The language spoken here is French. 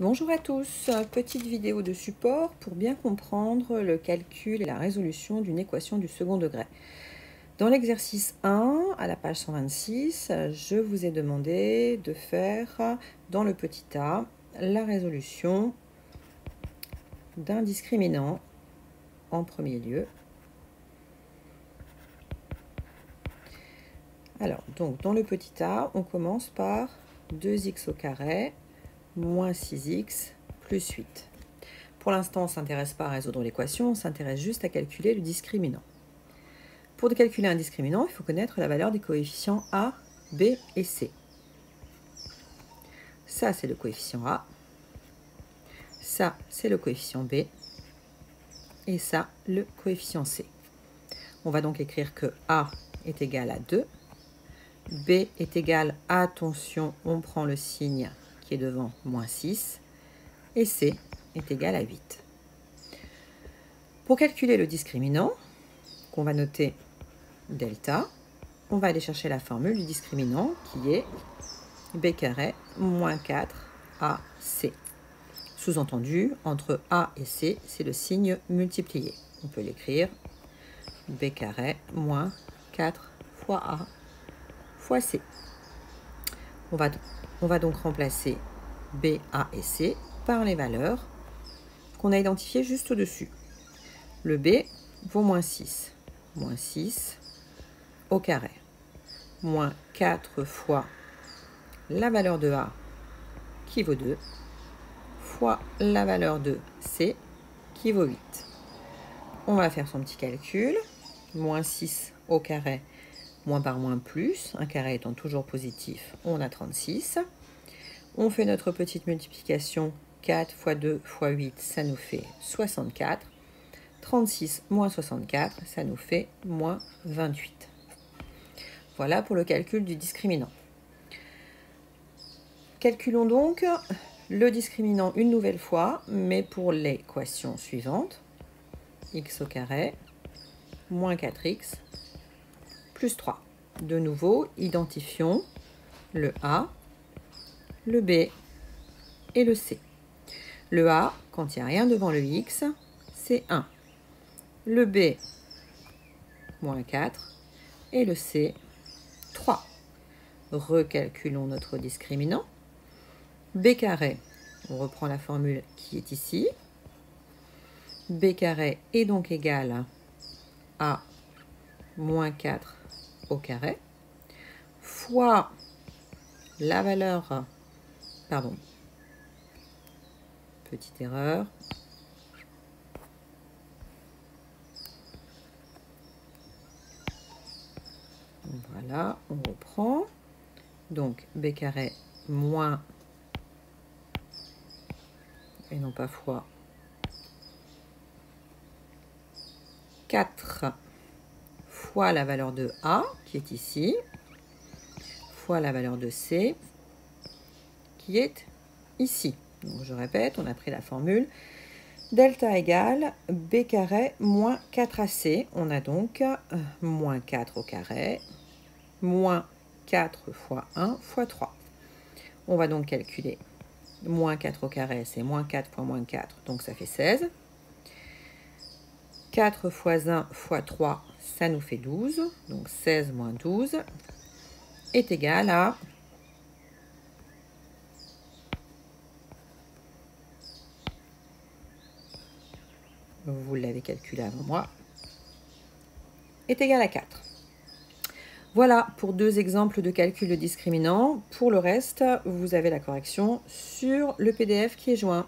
Bonjour à tous, petite vidéo de support pour bien comprendre le calcul et la résolution d'une équation du second degré. Dans l'exercice 1, à la page 126, je vous ai demandé de faire dans le petit a la résolution d'un discriminant en premier lieu. Alors, donc dans le petit a, on commence par 2x au carré moins 6x plus 8. Pour l'instant, on ne s'intéresse pas à résoudre l'équation, on s'intéresse juste à calculer le discriminant. Pour calculer un discriminant, il faut connaître la valeur des coefficients a, b et c. Ça, c'est le coefficient a. Ça, c'est le coefficient b. Et ça, le coefficient c. On va donc écrire que a est égal à 2. B est égal à, attention, on prend le signe qui est devant, moins 6. Et C est égal à 8. Pour calculer le discriminant, qu'on va noter delta, on va aller chercher la formule du discriminant qui est b carré moins 4ac. Sous-entendu, entre a et c, c'est le signe multiplié. On peut l'écrire b carré moins 4 fois a fois c. On va donc remplacer b, a et c par les valeurs qu'on a identifiées juste au-dessus. Le b vaut moins 6 au carré, moins 4 fois la valeur de a qui vaut 2, fois la valeur de c qui vaut 8. On va faire son petit calcul, moins 6 au carré, moins par moins plus, un carré étant toujours positif, on a 36. On fait notre petite multiplication, 4 fois 2 fois 8, ça nous fait 64. 36 moins 64, ça nous fait moins 28. Voilà pour le calcul du discriminant. Calculons donc le discriminant une nouvelle fois, mais pour l'équation suivante. X au carré, moins 4x, plus 3. De nouveau, identifions le a, le b et le c. Le a, quand il n'y a rien devant le x, c'est 1. Le b, moins 4. Et le c, 3. Recalculons notre discriminant. B carré, on reprend la formule qui est ici. B carré est donc égal à moins 4 au carré, fois la valeur, pardon, petite erreur, voilà, on reprend, donc b carré moins, et non pas fois, 4 fois la valeur de a, qui est ici, fois la valeur de c, qui est ici. Donc je répète, on a pris la formule delta égale b carré moins 4ac. On a donc moins 4 au carré, moins 4 fois 1 fois 3. On va donc calculer moins 4 au carré, c'est moins 4 fois moins 4, donc ça fait 16. 4 fois 1 fois 3, ça nous fait 12. Donc 16 moins 12 est égal à vous l'avez calculé avant moi, est égal à 4. Voilà pour deux exemples de calcul de discriminant. Pour le reste, vous avez la correction sur le PDF qui est joint.